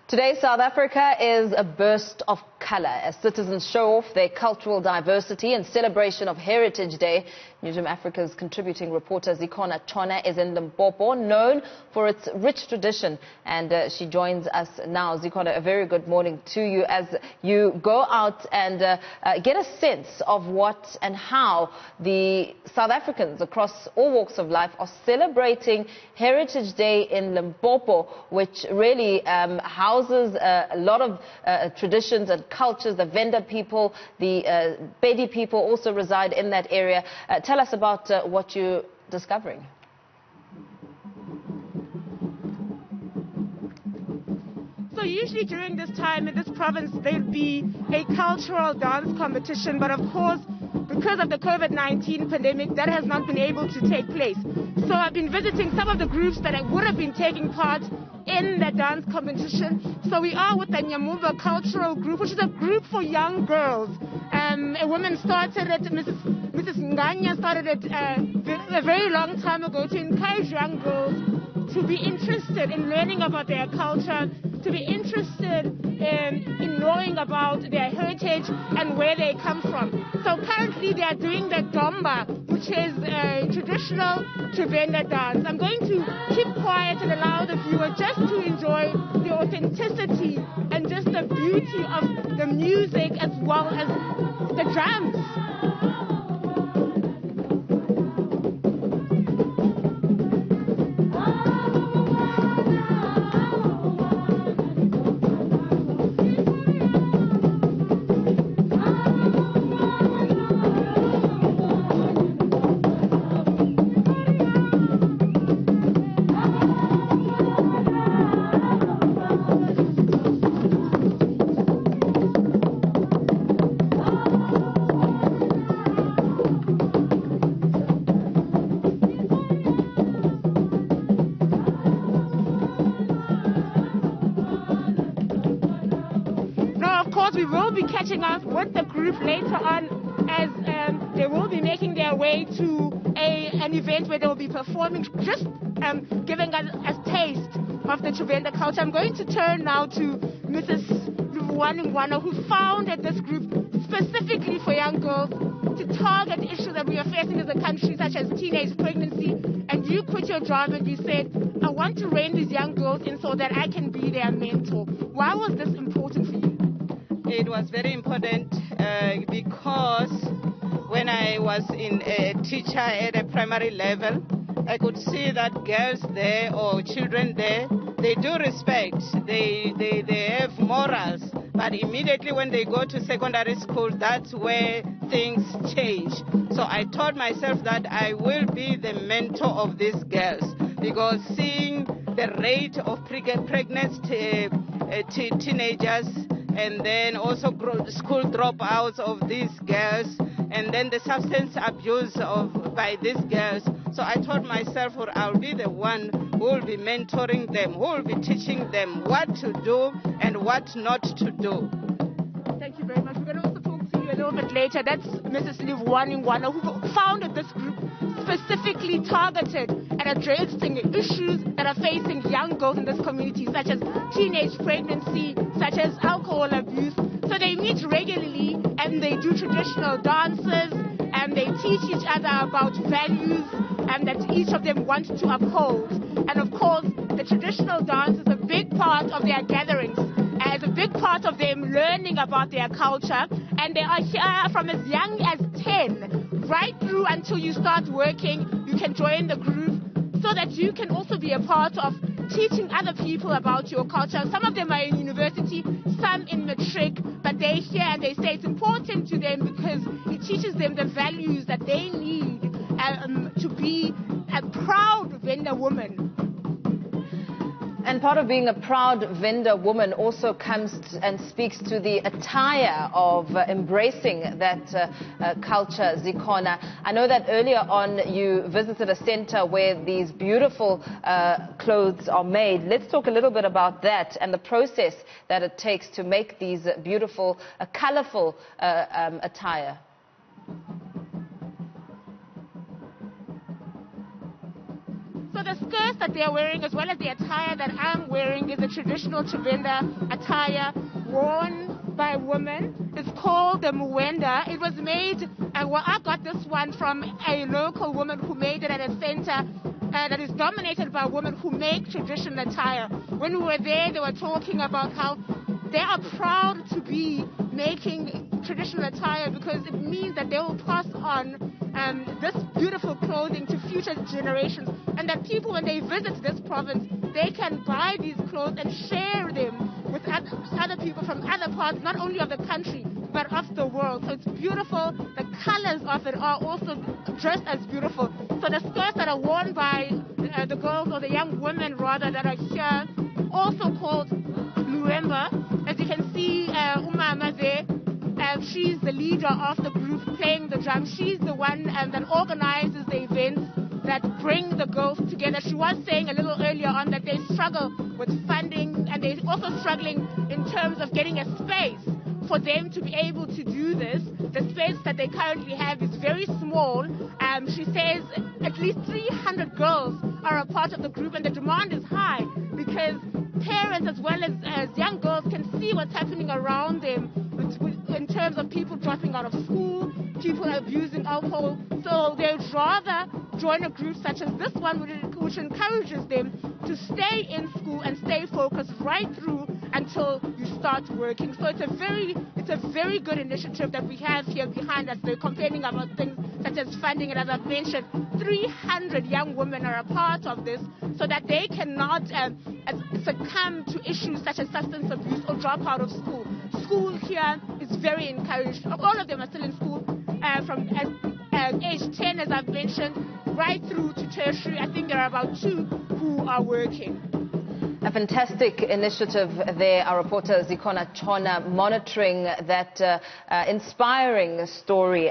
Today, South Africa is a burst of colour as citizens show off their cultural diversity in celebration of Heritage Day. Newzroom Afrika's contributing reporter Zikhona Tshona is in Limpopo, known for its rich tradition, and she joins us now. Zikhona, a very good morning to you as you go out and get a sense of what and how the South Africans across all walks of life are celebrating Heritage Day in Limpopo, which really houses a lot of traditions and cultures. The VhaVenda people, the Pedi people also reside in that area. Tell us about what you're discovering. So usually during this time in this province there would be a cultural dance competition, but of course because of the COVID-19 pandemic that has not been able to take place. So I've been visiting some of the groups that would have been taking part in the dance competition. So we are with the Nyamuva cultural group, which is a group for young girls. A woman started it, Mrs. Nganya started it a very long time ago to encourage young girls to be interested in learning about their culture, to be interested in knowing about their heritage and where they come from. So currently they are doing the Domba, which is a traditional VhaVenda dance. I'm going to keep quiet and allow the viewer just to enjoy the authenticity and just the beauty of the music as well as the drums. We will be catching up with the group later on as they will be making their way to an event where they will be performing, just giving us a taste of the VhaVenda culture. I'm going to turn now to Mrs. Ngwana, who founded this group specifically for young girls to target issues that we are facing as a country, such as teenage pregnancy. And you quit your job and you said, I want to rein these young girls in so that I can be their mentor. Why was this important for you? It was very important because when I was a teacher at a primary level, I could see that girls there or children there, they do respect, they have morals, but immediately when they go to secondary school, that's where things change. So I told myself that I will be the mentor of these girls, because seeing the rate of pregnant teenagers, and then also school dropouts of these girls, and then the substance abuse by these girls. So I told myself, I'll be the one who will be mentoring them, who will be teaching them what to do and what not to do. Thank you very much. We're going to also talk to you a little bit later. That's Mrs. Ngwana, who founded this group specifically targeted at addressing issues that are facing young girls in this community, such as teenage pregnancy, such as alcohol abuse. So they meet regularly and they do traditional dances and they teach each other about values and that each of them want to uphold. And of course, the traditional dance is a big part of their gatherings, as a big part of them learning about their culture. And they are here from as young as 10, right through until you start working. You can join the group so that you can also be a part of teaching other people about your culture. Some of them are in university, some in matric, but they're here and they say it's important to them because it teaches them the values that they need to be a proud VhaVenda woman. And part of being a proud VhaVenda woman also comes and speaks to the attire of embracing that culture, Zikhona. I know that earlier on you visited a center where these beautiful clothes are made. Let's talk a little bit about that and the process that it takes to make these beautiful, colorful attire. So the skirts dress that they're wearing, as well as the attire that I'm wearing, is a traditional VhaVenda attire worn by women. It's called the VhaVenda. It was made, well, I got this one from a local woman who made it at a center that is dominated by women who make traditional attire. When we were there, they were talking about how they are proud to be making traditional attire because it means that they will pass on this beautiful clothing to future generations, and that people, when they visit this province, they can buy these clothes and share them with other people from other parts, not only of the country, but of the world. So it's beautiful. The colors of it are also just as beautiful. So the skirts that are worn by the girls, or the young women rather, that are here, also called Luemba. As you can see, Umama there, she's the leader of the group playing the drum. She's the one that organizes the events that bring the girls together. She was saying a little earlier on that they struggle with funding, and they're also struggling in terms of getting a space for them to be able to do this. The space that they currently have is very small. She says at least 300 girls are a part of the group, and the demand is high because parents as well as young girls can see what's happening around them in terms of people dropping out of school, people abusing alcohol. So they'd rather join a group such as this one, which encourages them to stay in school and stay focused right through until you start working. So it's a very good initiative that we have here behind us. They're complaining about things such as funding, and as I've mentioned, 300 young women are a part of this so that they cannot succumb to issues such as substance abuse or drop out of school. School here is very encouraged. All of them are still in school from age 10, as I've mentioned, right through to tertiary. I think there are about 2 who are working. A fantastic initiative there. Our reporter Zikhona Tshona monitoring that inspiring story.